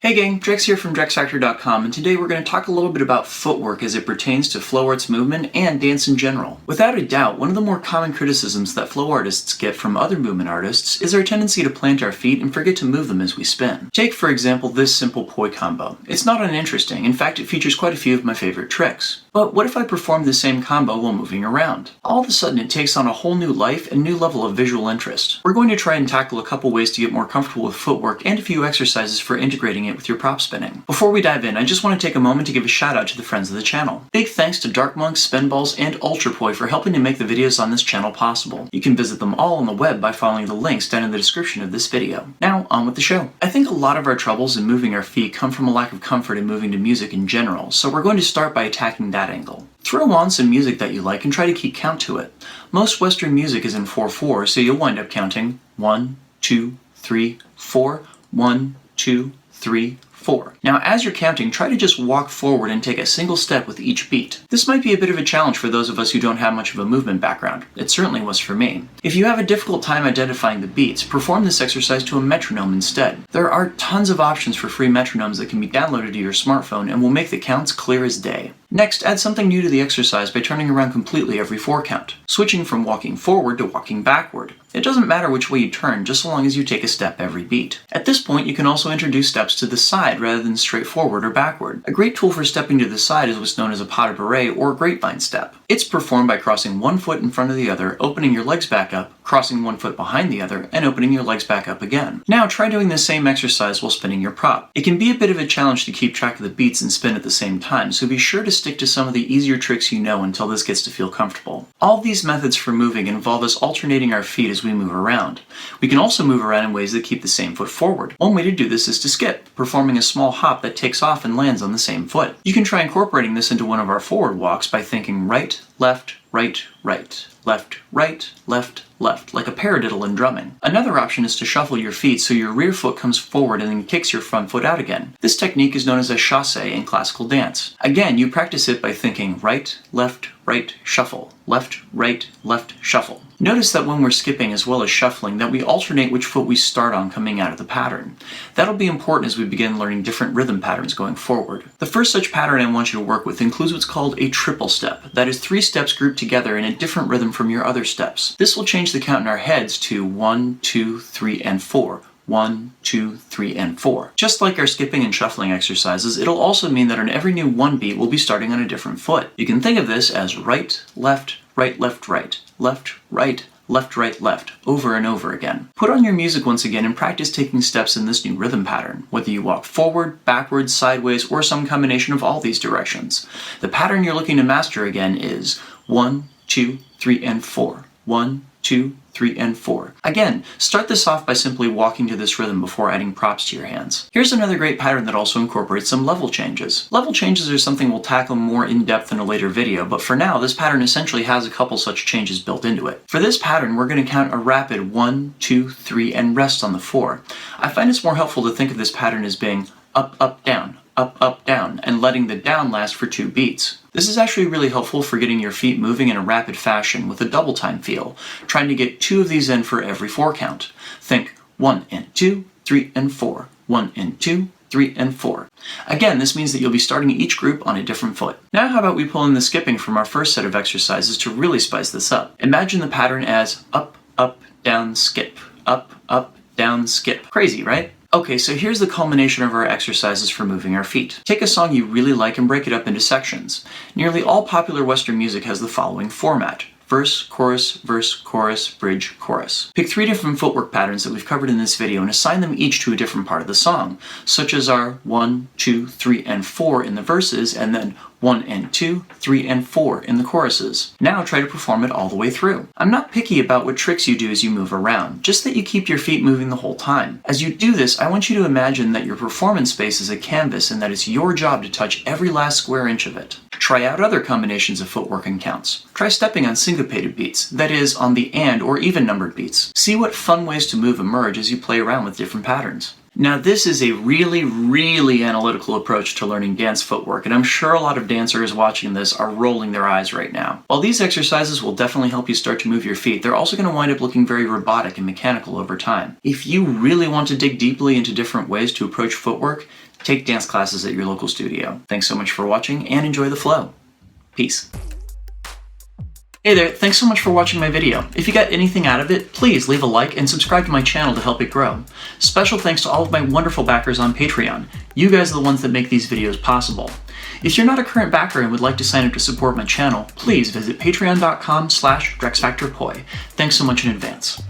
Hey gang, Drex here from DrexFactor.com, and today we're going to talk a little bit about footwork as it pertains to flow arts movement and dance in general. Without a doubt, one of the more common criticisms that flow artists get from other movement artists is our tendency to plant our feet and forget to move them as we spin. Take, for example, this simple poi combo. It's not uninteresting, in fact it features quite a few of my favorite tricks. But what if I performed the same combo while moving around? All of a sudden it takes on a whole new life and new level of visual interest. We're going to try and tackle a couple ways to get more comfortable with footwork and a few exercises for integrating it with your prop spinning. Before we dive in, I just want to take a moment to give a shout out to the friends of the channel. Big thanks to Dark Monks, Spinballs, and Ultrapoi for helping to make the videos on this channel possible. You can visit them all on the web by following the links down in the description of this video. Now, on with the show. I think a lot of our troubles in moving our feet come from a lack of comfort in moving to music in general, so we're going to start by attacking that angle. Throw on some music that you like and try to keep count to it. Most Western music is in 4/4, so you'll wind up counting 1, 2, 3, 4, 1, 2, 3, 4. Now, as you're counting, try to just walk forward and take a single step with each beat. This might be a bit of a challenge for those of us who don't have much of a movement background. It certainly was for me. If you have a difficult time identifying the beats, perform this exercise to a metronome instead. There are tons of options for free metronomes that can be downloaded to your smartphone and will make the counts clear as day. Next, add something new to the exercise by turning around completely every 4 count, switching from walking forward to walking backward. It doesn't matter which way you turn, just so long as you take a step every beat. At this point, you can also introduce steps to the side rather than straight forward or backward. A great tool for stepping to the side is what's known as a pas de bourrée or grapevine step. It's performed by crossing one foot in front of the other, opening your legs back up, crossing one foot behind the other, and opening your legs back up again. Now try doing the same exercise while spinning your prop. It can be a bit of a challenge to keep track of the beats and spin at the same time, so be sure to stick to some of the easier tricks you know until this gets to feel comfortable. All these methods for moving involve us alternating our feet as we move around. We can also move around in ways that keep the same foot forward. One way to do this is to skip, performing a small hop that takes off and lands on the same foot. You can try incorporating this into one of our forward walks by thinking right, left, right, right, left, right, left, left, like a paradiddle in drumming. Another option is to shuffle your feet so your rear foot comes forward and then kicks your front foot out again. This technique is known as a chasse in classical dance. Again, you practice it by thinking right, right, shuffle, left, shuffle. Notice that when we're skipping as well as shuffling that we alternate which foot we start on coming out of the pattern. That'll be important as we begin learning different rhythm patterns going forward. The first such pattern I want you to work with includes what's called a triple step. That is 3 steps grouped together in a different rhythm from your other steps. This will change the count in our heads to 1, 2, 3, and 4. 1, 2, 3, and 4. Just like our skipping and shuffling exercises, it'll also mean that on every new 1 beat, we'll be starting on a different foot. You can think of this as right, left, right, left, right, left, right, left, right, left, over and over again. Put on your music once again and practice taking steps in this new rhythm pattern, whether you walk forward, backwards, sideways, or some combination of all these directions. The pattern you're looking to master again is 1, 2, 3, and 4. 1, 2, 3, and 4. Again, start this off by simply walking to this rhythm before adding props to your hands. Here's another great pattern that also incorporates some level changes. Level changes are something we'll tackle more in depth in a later video, but for now, this pattern essentially has a couple such changes built into it. For this pattern, we're going to count a rapid 1, 2, 3, and rest on the 4. I find it's more helpful to think of this pattern as being up, down, and letting the down last for 2 beats. This is actually really helpful for getting your feet moving in a rapid fashion with a double time feel, trying to get 2 of these in for every 4 count. Think 1 and 2, 3 and 4, 1 and 2, 3 and 4. Again, this means that you'll be starting each group on a different foot. Now how about we pull in the skipping from our first set of exercises to really spice this up. Imagine the pattern as up, down, skip, up, down, skip. Crazy, right? Okay, so here's the culmination of our exercises for moving our feet. Take a song you really like and break it up into sections. Nearly all popular Western music has the following format: verse, chorus, bridge, chorus. Pick 3 different footwork patterns that we've covered in this video and assign them each to a different part of the song, such as our 1, 2, 3, and 4 in the verses, and then 1 and 2, 3 and 4 in the choruses. Now try to perform it all the way through. I'm not picky about what tricks you do as you move around, just that you keep your feet moving the whole time. As you do this, I want you to imagine that your performance space is a canvas and that it's your job to touch every last square inch of it. Try out other combinations of footwork and counts. Try stepping on syncopated beats, that is, on the and or even numbered beats. See what fun ways to move emerge as you play around with different patterns. Now this is a really analytical approach to learning dance footwork, and I'm sure a lot of dancers watching this are rolling their eyes right now. While these exercises will definitely help you start to move your feet, they're also going to wind up looking very robotic and mechanical over time. If you really want to dig deeply into different ways to approach footwork, take dance classes at your local studio. Thanks so much for watching and enjoy the flow. Peace. Hey there, thanks so much for watching my video. If you got anything out of it, please leave a like and subscribe to my channel to help it grow. Special thanks to all of my wonderful backers on Patreon. You guys are the ones that make these videos possible. If you're not a current backer and would like to sign up to support my channel, please visit patreon.com/DrexFactorPoi. Thanks so much in advance.